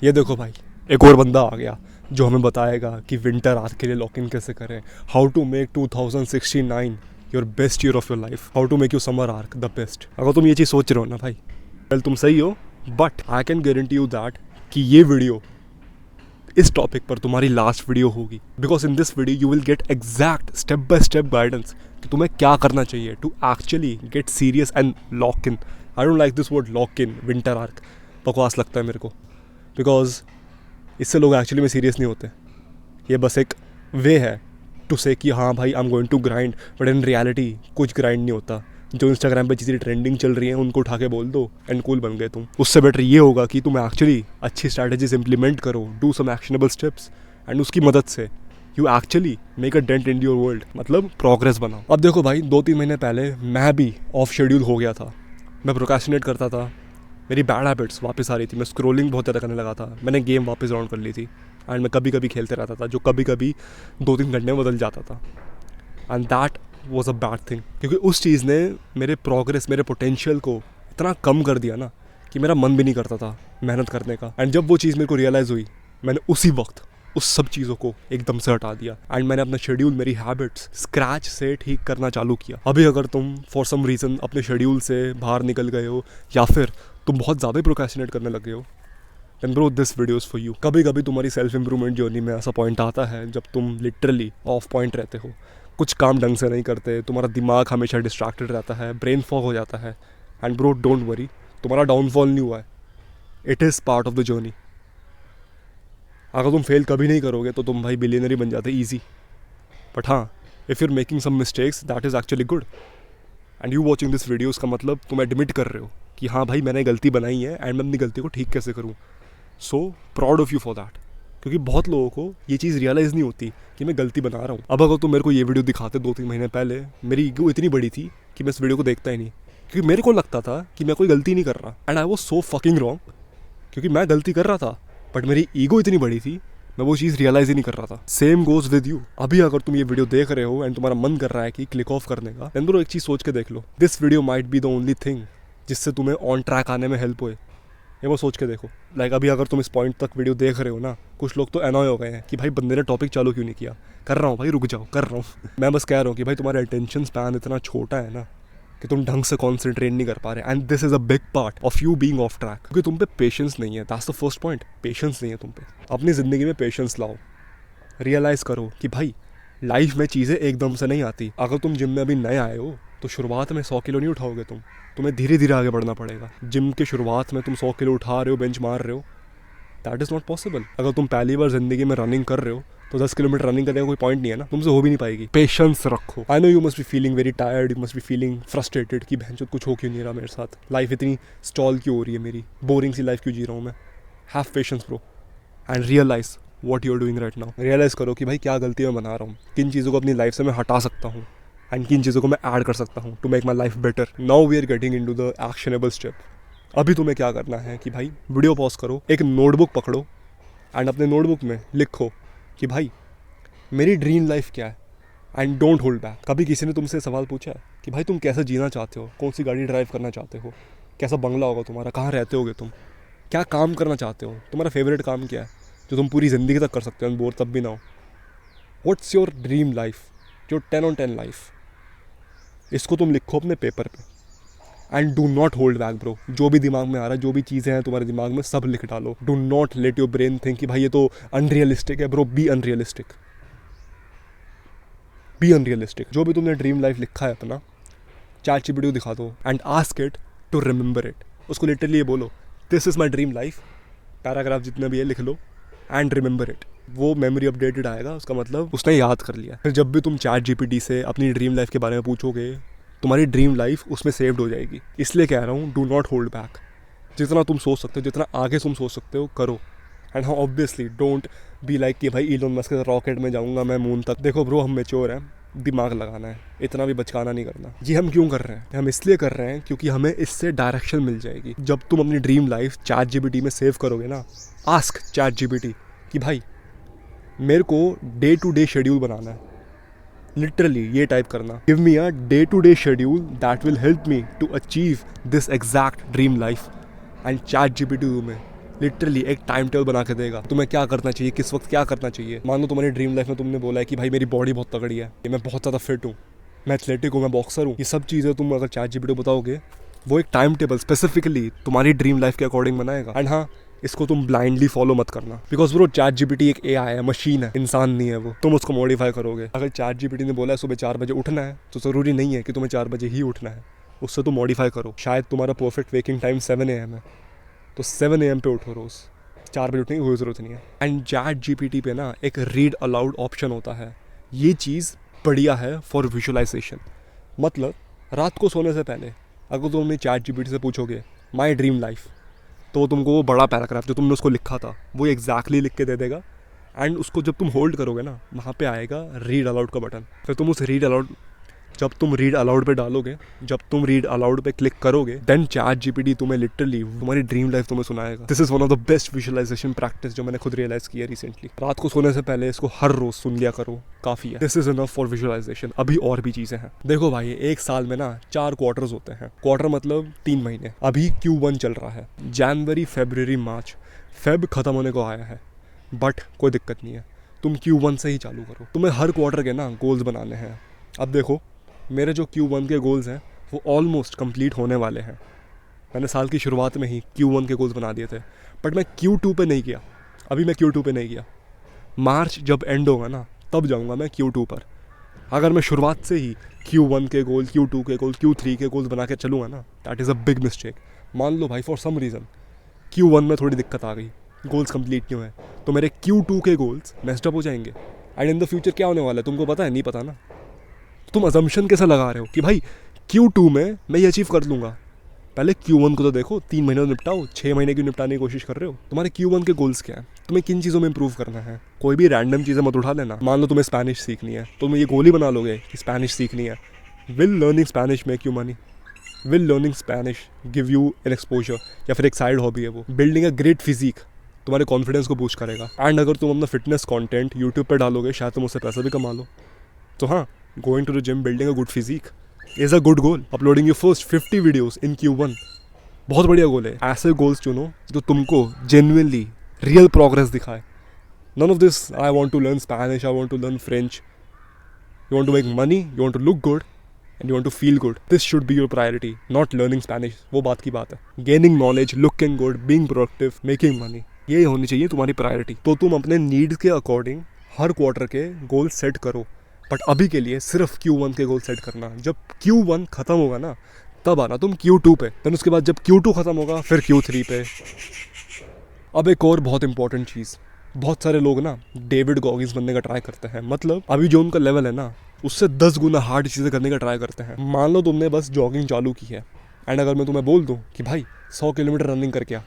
ये देखो भाई, एक और बंदा आ गया जो हमें बताएगा कि विंटर आर्क के लिए लॉक इन कैसे करें, how to make 2069 your best year of your life, how to make you summer arc the best. अगर तुम ये चीज़ सोच रहे हो ना भाई, वेल तुम सही हो, but I can guarantee you that कि ये वीडियो इस टॉपिक पर तुम्हारी लास्ट वीडियो होगी। Because in this video you will get exact step by step guidance कि तुम्हें क्या करना चाहिए to actually get serious and lock in. I don't like this word lock in, winter arc बकवास लगता है मेरे को, बिकॉज इससे लोग एक्चुअली में सीरियस नहीं होते। ये बस एक वे है टू से कि हाँ भाई I am going to grind, but in reality कुछ ग्राइंड नहीं होता। जो इंस्टाग्राम पे चीज़ें ट्रेंडिंग चल रही हैं उनको उठा के बोल दो एंड कूल बन गए तुम। उससे बेटर ये होगा कि तुम एक्चुअली अच्छी स्ट्रैटेजीज इंप्लीमेंट करो, do some actionable steps, and उसकी मदद से you actually make a dent in your world, मतलब प्रोग्रेस बनाओ। अब देखो भाई, 2-3 महीने पहले मैं भी ऑफ शेड्यूल हो गया था। मैं प्रोक्रेस्टिनेट करता था, मेरी बैड हैबिट्स वापस आ रही थी, मैं स्क्रोलिंग बहुत ज़्यादा करने लगा था, मैंने गेम वापस राउंड कर ली थी, एंड मैं कभी कभी खेलते रहता था जो कभी कभी 2-3 घंटे में बदल जाता था। And that was a bad thing, क्योंकि उस चीज़ ने मेरे प्रोग्रेस, मेरे पोटेंशियल को इतना कम कर दिया ना कि मेरा मन भी नहीं करता था मेहनत करने का। एंड जब वो चीज़ मेरे को रियलाइज़ हुई, मैंने उसी वक्त उस सब चीज़ों को एकदम से हटा दिया, एंड मैंने अपना शेड्यूल, मेरी हैबिट्स स्क्रैच से ठीक करना चालू किया। अभी अगर तुम फॉर सम रीज़न अपने शेड्यूल से बाहर निकल गए हो, या फिर तुम बहुत ज़्यादा प्रोक्रेस्टिनेट करने लगे हो, then bro this video is for you. कभी कभी तुम्हारी सेल्फ इंप्रूवमेंट जर्नी में ऐसा पॉइंट आता है जब तुम लिटरली ऑफ पॉइंट रहते हो, कुछ काम ढंग से नहीं करते, तुम्हारा दिमाग हमेशा डिस्ट्रैक्टेड रहता है, ब्रेन फॉग हो जाता है। एंड ब्रो डोंट वरी, तुम्हारा डाउनफॉल नहीं हुआ है, it is part of the journey. अगर तुम फेल कभी नहीं करोगे तो तुम भाई बिलियनरी बन जाते ईजी। बट हाँ, if you're making some mistakes that is actually good, and you watching this video, उसका मतलब तुम एडमिट कर रहे हो कि हाँ भाई मैंने गलती बनाई है एंड मैं अपनी गलती को ठीक कैसे करूँ। So proud of you for that, क्योंकि बहुत लोगों को ये चीज़ रियलाइज़ नहीं होती कि मैं गलती बना रहा हूँ। अब अगर तुम मेरे को ये वीडियो दिखाते 2-3 महीने पहले, मेरी ईगो इतनी बड़ी थी कि मैं इस वीडियो को देखता ही नहीं, क्योंकि मेरे को लगता था कि मैं कोई गलती नहीं कर रहा, and I was so fucking wrong, क्योंकि मैं गलती कर रहा था बट मेरी ईगो इतनी बड़ी थी, मैं वो चीज़ रियलाइज़ ही नहीं कर रहा था। Same goes with you. अभी अगर तुम ये वीडियो देख रहे हो एंड तुम्हारा मन कर रहा है कि क्लिक ऑफ करने का, देन ब्रो एक चीज़ सोच के देख लो, this video might be the only thing जिससे तुम्हें ऑन ट्रैक आने में हेल्प होए। ये वो सोच के देखो। लाइक अभी अगर तुम इस पॉइंट तक वीडियो देख रहे हो ना, कुछ लोग तो एनॉय हो गए हैं कि भाई बंदे ने टॉपिक चालू क्यों नहीं किया। कर रहा हूँ भाई, रुक जाओ, कर रहा हूँ। मैं बस कह रहा हूँ कि भाई तुम्हारा अटेंशन स्पैन इतना छोटा है ना कि तुम ढंग से कॉन्सेंट्रेट नहीं कर पा रहे, and this is a big part of you being of track, क्योंकि तुम पे पेशेंस नहीं है। That's the first point, patience नहीं है तुम पे। अपनी ज़िंदगी में पेशेंस लाओ, रियलाइज़ करो कि भाई लाइफ में चीज़ें एकदम से नहीं आती। अगर तुम जिम में अभी नए आए हो तो शुरुआत में 100 किलो नहीं उठाओगे तुम्हें धीरे धीरे आगे बढ़ना पड़ेगा। जिम के शुरुआत में तुम 100 किलो उठा रहे हो, बेंच मार रहे हो, दैट इज़ नॉट पॉसिबल। अगर तुम पहली बार ज़िंदगी में रनिंग कर रहे हो तो 10 किलोमीटर रनिंग करने का कोई पॉइंट नहीं है ना, तुमसे हो भी नहीं पाएगी। पेशेंस रखो। I know you must be feeling very tired, you must be feeling frustrated कि बहन कुछ हो क्यों नहीं रहा मेरे साथ, लाइफ इतनी स्टॉल क्यों हो रही है, मेरी बोरिंग सी लाइफ क्यों जी रहा हूँ मैं। Have patience bro and realise what you are doing right now. Realise करो कि भाई क्या गलती मैं बना रहा हूँ, किन चीज़ों को अपनी लाइफ से मैं हटा सकता हूँ, एंड किन चीज़ों को मैं ऐड कर सकता हूँ to make my life better. Now we are getting into the actionable step. अभी तुम्हें क्या करना है कि भाई वीडियो पॉज करो, एक नोटबुक पकड़ो, एंड अपने नोटबुक में लिखो कि भाई मेरी ड्रीम लाइफ क्या है, एंड डोंट होल्ड बैक। कभी किसी ने तुमसे सवाल पूछा है कि भाई तुम कैसे जीना चाहते हो, कौन सी गाड़ी ड्राइव करना चाहते हो, कैसा बंगला होगा तुम्हारा, कहाँ रहते होगे तुम, क्या काम करना चाहते हो, तुम्हारा फेवरेट काम क्या है जो तुम पूरी ज़िंदगी तक कर सकते हो, बोर तब भी ना हो। What's your dream life, your 10 on 10 life, इसको तुम लिखो अपने पेपर पे, and do not hold back bro. जो भी दिमाग में आ रहा है, जो भी चीज़ें हैं तुम्हारे दिमाग में, सब लिख डालो। Do not let your brain think कि भाई ये तो अनरियलिस्टिक है। Bro be unrealistic, be unrealistic. जो भी तुमने ड्रीम लाइफ लिखा है अपना, ChatGPT को दिखा दो and ask it to remember it. उसको लिटरली ये बोलो, this is my dream life, paragraph जितने भी है लिख लो एंड रिमेंबर इट। वो मेमोरी अपडेटेड आएगा, उसका मतलब उसने याद कर लिया। फिर जब भी तुम ChatGPT से अपनी ड्रीम लाइफ के बारे में पूछोगे, तुम्हारी ड्रीम लाइफ उसमें सेव्ड हो जाएगी। इसलिए कह रहा हूँ, डू नॉट होल्ड बैक। जितना तुम सोच सकते हो, जितना आगे तुम सोच सकते हो, करो। एंड हाँ, ऑब्वियसली डोंट बी लाइक कि भाई इलोन मस्क के रॉकेट में जाऊँगा मैं मून तक। देखो ब्रो, हम मैच्योर हैं, दिमाग लगाना है, इतना भी बचकाना नहीं करना। ये हम क्यों कर रहे हैं? हम इसलिए कर रहे हैं क्योंकि हमें इससे डायरेक्शन मिल जाएगी। जब तुम अपनी ड्रीम लाइफ ChatGPT में सेव करोगे ना, आस्क ChatGPT कि भाई मेरे को डे टू डे शेड्यूल बनाना है। लिटरली ये टाइप करना, give me a day to day schedule that will help me to achieve this exact dream life, and ChatGPT तुम्हें लिटरली एक टाइम टेबल बना के देगा तुम्हें क्या करना चाहिए, किस वक्त क्या करना चाहिए। मान लो तुम्हारी ड्रीम लाइफ में तुमने बोला है कि भाई मेरी बॉडी बहुत तगड़ी है, मैं बहुत ज़्यादा फिट हूँ, मैं एथलेटिक हूँ, मैं बॉक्सर हूँ, ये सब चीज़ें तुम अगर ChatGPT को बताओगे, वो एक टाइम टेबल स्पेसिफिकली तुम्हारी ड्रीम लाइफ के अकॉर्डिंग बनाएगा। एंड हाँ, इसको तुम ब्लाइंडली फॉलो मत करना, बिकॉज ब्रो ChatGPT एक AI है, मशीन है, इंसान नहीं है वो। तुम उसको मॉडिफाई करोगे। अगर ChatGPT ने बोला है सुबह 4 बजे उठना है, तो ज़रूरी नहीं है कि तुम्हें 4 बजे ही उठना है, उससे तुम मॉडिफाई करो। शायद तुम्हारा परफेक्ट वेकिंग टाइम 7 AM है, तो 7 AM पे उठो रोज़, 4 बजे उठने की कोई ज़रूरत नहीं है। एंड ChatGPT पे ना एक रीड अलाउड ऑप्शन होता है, ये चीज़ बढ़िया है फॉर विजुअलाइजेशन। मतलब रात को सोने से पहले अगर तुम अपनी ChatGPT से पूछोगे माई ड्रीम लाइफ, तो तुमको वो बड़ा पैराग्राफ जो तुमने उसको लिखा था वो एग्जैक्टली लिख के दे देगा। एंड उसको जब तुम होल्ड करोगे ना, वहाँ पे आएगा रीड अलाउड का बटन। फिर तुम उस रीड अलाउड, जब तुम रीड अलाउड पे डालोगे, जब तुम रीड अलाउड पे क्लिक करोगे, देन ChatGPT तुम्हें लिटरली तुम्हारी ड्रीम लाइफ तुम्हें सुनाएगा। This is one of the best visualisation practice जो मैंने खुद रियलाइज किया रिसेंटली। रात को सोने से पहले इसको हर रोज सुन लिया करो, काफी है। This is enough for visualisation. अभी और भी चीजें हैं। देखो भाई, एक साल में ना 4 क्वार्टर्स होते हैं। क्वार्टर मतलब 3 महीने। अभी Q1 चल रहा है, जनवरी, फरवरी, मार्च। फेब खत्म होने को आया है, बट कोई दिक्कत नहीं है, तुम Q1 से ही चालू करो। तुम्हें हर क्वार्टर के ना गोल्स बनाने हैं। अब देखो, मेरे जो Q1 के गोल्स हैं वो ऑलमोस्ट कंप्लीट होने वाले हैं। मैंने साल की शुरुआत में ही Q1 के गोल्स बना दिए थे, बट मैं Q2 पे नहीं किया। अभी मैं Q2 पे नहीं किया। मार्च जब एंड होगा ना, तब जाऊंगा मैं Q2 पर। अगर मैं शुरुआत से ही Q1 के गोल, Q2 के गोल, Q3 के गोल्स बना के चलूँगा ना, that is a big mistake. मान लो भाई फॉर सम रीज़न Q1 में थोड़ी दिक्कत आ गई, गोल्स कंप्लीट नहीं हुए, तो मेरे Q2 के गोल्स मेस्ड अप हो जाएंगे। एंड इन द फ्यूचर क्या होने वाला है तुमको पता है? नहीं पता ना। तुम अजम्पशन कैसा लगा रहे हो कि भाई Q2 में मैं ये अचीव कर लूँगा? पहले Q1 को तो देखो, 3 महीने में निपटाओ, 6 महीने की निपटाने की कोशिश कर रहे हो। तुम्हारे Q1 के गोल्स क्या है? तुम्हें किन चीज़ों में इंप्रूव करना है? कोई भी रैंडम चीज़ें मत उठा लेना। मान लो तुम्हें स्पेनिश सीखनी है, तो तुम ये गोल ही बना लोगे कि स्पेनिश सीखनी है। Will learning Spanish make you money? Will learning Spanish give you N exposure? या फिर एक साइड हॉबी है वो। बिल्डिंग अ ग्रेट फिजिक तुम्हारे कॉन्फिडेंस को बूस्ट करेगा। एंड अगर तुम अपना फिटनेस कंटेंट यूट्यूब पर डालोगे, शायद तुम उससे पैसा भी कमा लो। तो हाँ, going to the gym, building a good physique is a good goal. Uploading your first 50 videos in Q1 बहुत बढ़िया गोल है। ऐसे गोल्स चुनो जो तुमको जेन्युइनली रियल प्रोग्रेस दिखाए। None of this I want to learn Spanish, I want to learn French. You want to make money, you want to look good and you want to feel good. This should be your priority, not learning Spanish. वो बात की बात है। Gaining knowledge, looking good, being productive, making money, ये होनी चाहिए तुम्हारी priority. तो तुम अपने नीड्स के अकॉर्डिंग हर क्वार्टर के गोल सेट करो, बट अभी के लिए सिर्फ Q1 के गोल सेट करना। जब Q1 खत्म होगा ना, तब आना तुम Q2 पे। देन उसके बाद जब Q2 खत्म होगा, फिर Q3 पे। अब एक और बहुत इंपॉर्टेंट चीज़, बहुत सारे लोग ना डेविड गॉगिंस बनने का ट्राई करते हैं। मतलब अभी जो उनका लेवल है ना, उससे 10 गुना हार्ड चीज़ें करने का ट्राई करते हैं। मान लो तुमने बस जॉगिंग चालू की है, एंड अगर मैं तुम्हें बोल दूँ कि भाई 100 किलोमीटर रनिंग करके आ,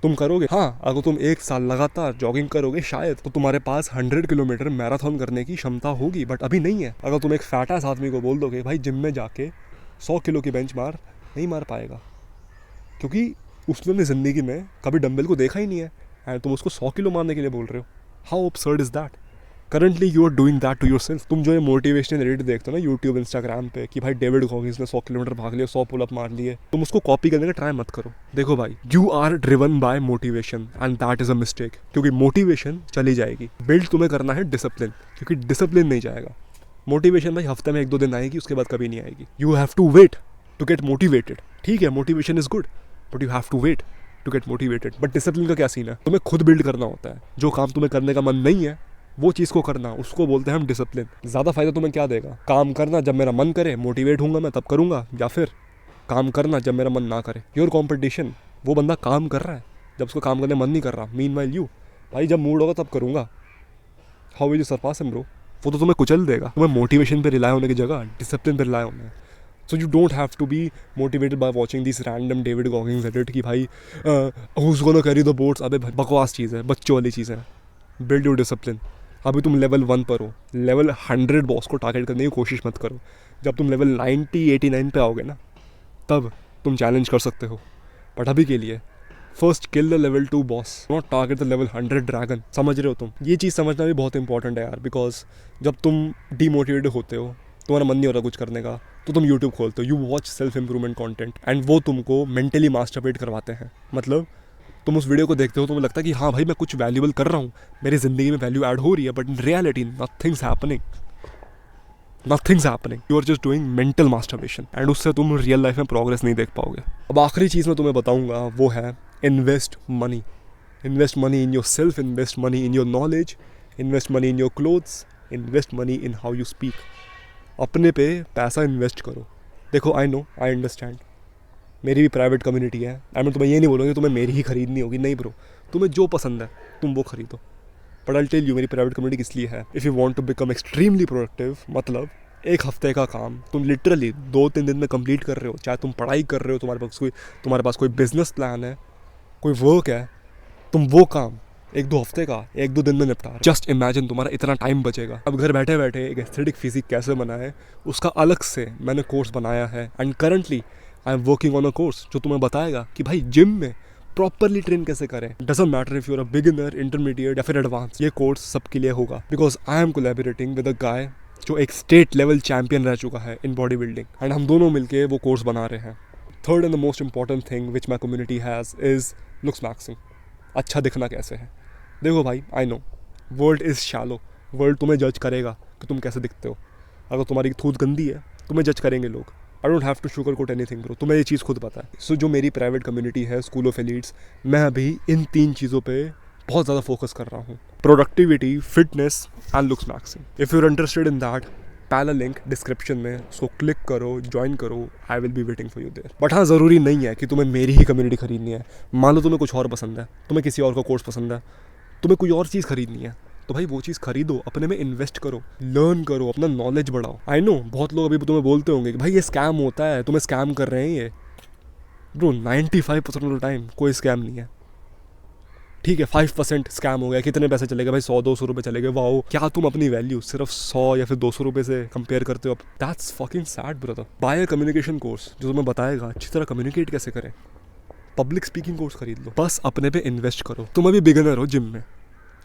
तुम करोगे? हाँ, अगर तुम 1 साल लगातार जॉगिंग करोगे शायद, तो तुम्हारे पास 100 किलोमीटर मैराथन करने की क्षमता होगी, बट अभी नहीं है। अगर तुम एक फैट एस आदमी को बोल दोगे भाई जिम में जाके 100 किलो की बेंच मार, नहीं मार पाएगा, क्योंकि उसने अपनी ज़िंदगी में कभी डंबल को देखा ही नहीं है, एंड तुम उसको 100 किलो मारने के लिए बोल रहे हो। How absurd is that? Currently you are doing that to yourself. तुम जो ये मोटिवेशनल रीड देखते हो ना यूट्यूब, इंस्टाग्राम पे कि भाई डेविड गॉगिंस ने 100 किलोमीटर भाग लिया, 100 पुल अप मार लिए, तुम उसको कॉपी करने का ट्राई मत करो। देखो भाई, you are driven by motivation and that is a mistake, क्योंकि मोटिवेशन चली जाएगी। बिल्ड तुम्हें करना है डिसिप्लिन, क्योंकि डिसिप्लिन नहीं जाएगा। मोटिवेशन भाई हफ्ते में 1-2 दिन आएगी, उसके बाद कभी नहीं आएगी। You have to wait to get motivated. ठीक है, motivation is good, but you have to wait to get motivated. But discipline का क्या सीन है? तुम्हें खुद बिल्ड करना होता है। जो काम तुम्हें करने का मन नहीं है, वो चीज़ को करना, उसको बोलते हैं हम डिसिप्लिन। ज़्यादा फायदा तुम्हें क्या देगा? काम करना जब मेरा मन करे, मोटिवेट होऊंगा मैं तब करूँगा, या फिर काम करना जब मेरा मन ना करे। योर कॉम्पिटिशन, वो बंदा काम कर रहा है जब उसको काम करने मन नहीं कर रहा। मीनवाइल यू, भाई जब मूड होगा तब करूँगा। How will you surpass him bro? वो तो तुम्हें कुचल देगा। तुम्हें मोटिवेशन पे रिलाय होने की जगह डिसिप्लिन पे रिलाय होना है। So you don't have to be motivated by watching this random David Goggins edit कि भाई who's gonna carry the boats. अबे बकवास चीज़ है, बच्चों वाली चीज़ है। Build your discipline. अभी तुम लेवल 1 पर हो, लेवल 100 बॉस को टारगेट करने की कोशिश मत करो। जब तुम लेवल 90-89 पे आओगे ना, तब तुम चैलेंज कर सकते हो। बट अभी के लिए first kill the level 2 boss, not target the level 100 dragon. समझ रहे हो तुम? ये चीज़ समझना भी बहुत इंपॉर्टेंट है यार, बिकॉज जब तुम डीमोटिवेटेड होते हो, तुम्हारा मन नहीं हो रहा कुछ करने का, तो तुम यूट्यूब खोलते हो, you watch self improvement content, and वो तुमको मेंटली मास्टरबेट करवाते हैं। मतलब तुम उस वीडियो को देखते हो, तुम्हें लगता है कि हाँ भाई मैं कुछ वैल्यूबल कर रहा हूँ, मेरी ज़िंदगी में वैल्यू ऐड हो रही है, but in reality nothing's happening, you are just doing mental masturbation, and उससे तुम रियल लाइफ में प्रोग्रेस नहीं देख पाओगे। अब आखिरी चीज़ मैं तुम्हें बताऊंगा वो है invest money in your self, invest money in your knowledge, invest money in your clothes, invest money in how you speak. अपने पे पैसा इन्वेस्ट करो। देखो आई नो, आई अंडरस्टैंड, मेरी भी प्राइवेट कम्युनिटी है, एंड मैं तुम्हें ये नहीं बोलूँगी तुम्हें मेरी ही खरीदनी होगी, नहीं ब्रो, तुम्हें जो पसंद है तुम वो खरीदो। बट आई टेल यू मेरी प्राइवेट कम्युनिटी किस लिए है। If you want to become extremely productive, मतलब एक हफ्ते का काम तुम लिटरली 2-3 दिन में कंप्लीट कर रहे हो, चाहे तुम पढ़ाई कर रहे हो, तुम्हारे पास कोई बिजनेस प्लान है, कोई वर्क है, तुम वो काम 1-2 हफ्ते का 1-2 दिन में निपटा रहे हो। जस्ट इमेजिन तुम्हारा इतना टाइम बचेगा। अब घर बैठे बैठे एक एस्थेटिक फिजिक कैसे बनाए उसका अलग से मैंने कोर्स बनाया है, and currently I am working on a course जो तुम्हें बताएगा कि भाई जिम में प्रॉपरली ट्रेन कैसे करें। Doesn't matter if you are a beginner, intermediate या फिर एडवांस, ये कोर्स सबके लिए होगा, because I am collaborating with a guy जो एक स्टेट लेवल चैंपियन रह चुका है इन बॉडी बिल्डिंग, एंड हम दोनों मिलके वो कोर्स बना रहे हैं। Third and the most important thing which my community has is looks maxing. अच्छा दिखना कैसे है। देखो भाई I know world is shallow, world तुम्हें जज करेगा कि तुम कैसे दिखते हो। अगर तुम्हारी थूत गंदी है तुम्हें जज करेंगे लोग। I don't have to sugar coat anything bro, तुम्हें ये चीज़ खुद पता है। सो जो मेरी प्राइवेट कम्युनिटी है स्कूल ऑफ एलीट्स, मैं अभी इन 3 चीज़ों पे बहुत ज़्यादा फोकस कर रहा हूँ, productivity, fitness and looks maxing. If you are interested in that, पहला लिंक डिस्क्रिप्शन में, उसको क्लिक करो, ज्वाइन करो, I will be waiting for you there. But हाँ, ज़रूरी नहीं है कि तुम्हें मेरी ही कम्युनिटी खरीदनी है। मान लो तुम्हें कुछ और पसंद है, तुम्हें किसी और का कोर्स पसंद है, तुम्हें कोई और चीज़ खरीदनी है, तो भाई वो चीज़ खरीदो, अपने में इन्वेस्ट करो, लर्न करो, अपना नॉलेज बढ़ाओ। आई नो बहुत लोग अभी तुम्हें बोलते होंगे कि भाई ये स्कैम होता है, तुम्हें स्कैम कर रहे हैं ये। ब्रो 95% ऑफ द टाइम कोई स्कैम नहीं है। ठीक है 5% स्कैम हो गया, कितने पैसे चले गए भाई, 100-200 रुपये चले गए, वाओ। क्या तुम अपनी वैल्यू सिर्फ 100 या फिर 200 रुपये से कंपेयर करते हो? That's fucking sad brother. Buy a communication course जो तुम्हें बताएगा अच्छी तरह कम्युनिकेट कैसे करें। पब्लिक स्पीकिंग कोर्स खरीद लो, बस अपने पे इन्वेस्ट करो। तुम अभी बिगिनर हो जिम में,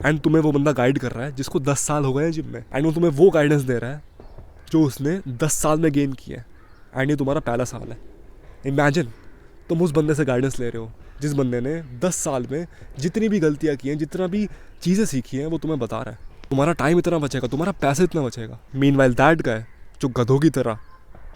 एंड तुम्हें वो बंदा गाइड कर रहा है जिसको 10 साल हो गए हैं जिम में, एंड वो तुम्हें वो गाइडेंस दे रहा है जो उसने 10 साल में गेन किया है, एंड ये तुम्हारा पहला साल है। इमेजिन तुम उस बंदे से गाइडेंस ले रहे हो जिस बंदे ने 10 साल में जितनी भी गलतियाँ की हैं, जितना भी चीज़ें सीखी हैं, वो तुम्हें बता रहा है। तुम्हारा टाइम इतना बचेगा, तुम्हारा पैसा इतना बचेगा। मीनवाइल दैट गाय जो गधों की तरह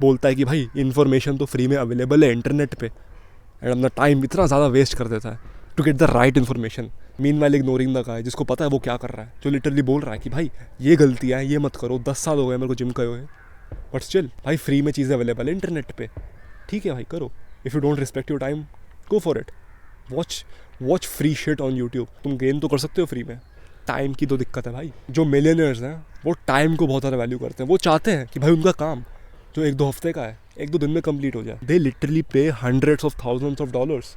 बोलता है कि भाई इन्फॉर्मेशन तो फ्री में अवेलेबल है इंटरनेट पे, एंड अपना टाइम इतना ज़्यादा वेस्ट कर देता है to get the right information. Meanwhile ignoring the guy जिसको पता है वो क्या कर रहा है, जो लिटरली बोल रहा है कि भाई ये गलतियाँ है, ये मत करो, 10 साल हो गए मेरे को जिम करे हुए, बट स्टिल भाई फ्री में चीज़ें अवेलेबल है इंटरनेट पे। ठीक है भाई करो। If you don't respect your time, go for it. Watch free shit on YouTube. तुम गेन तो कर सकते हो फ्री में, टाइम की तो दिक्कत है भाई। जो मिलियनर्स हैं वो टाइम को बहुत ज़्यादा वैल्यू करते हैं। वो चाहते हैं कि भाई उनका काम जो 1-2 हफ्ते का है 1-2 दिन में कंप्लीट हो जाए। They literally pay hundreds of thousands of dollars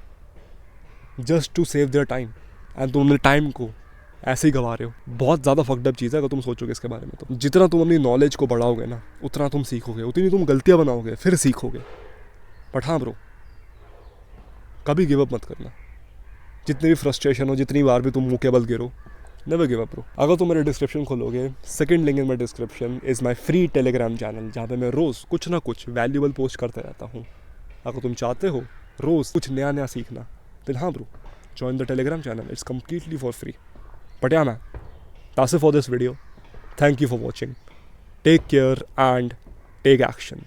just to save their time, and तुम अपने टाइम को ऐसे ही गंवा रहे हो। बहुत ज़्यादा फक्ड अप चीज़ है अगर तुम सोचोगे इसके बारे में। तो जितना तुम अपनी नॉलेज को बढ़ाओगे ना, उतना तुम सीखोगे, उतनी तुम गलतियाँ बनाओगे, फिर सीखोगे। बट हाँ ब्रो, कभी गिव अप मत करना। जितनी भी फ्रस्ट्रेशन हो, जितनी बार भी तुम मुँह के बल गिरो, नेवर गिव अप ब्रो। अगर तुम मेरे डिस्क्रिप्शन खोलोगे, second link in my description is my free Telegram channel, जहाँ पे मैं रोज़ कुछ ना कुछ वैल्यूबल पोस्ट करते रहता हूँ। अगर तुम चाहते हो रोज़ कुछ नया नया सीखना, then हाँ bro, join the Telegram channel. It's completely for free. But yeah man, that's it for this video. Thank you for watching. Take care and take action.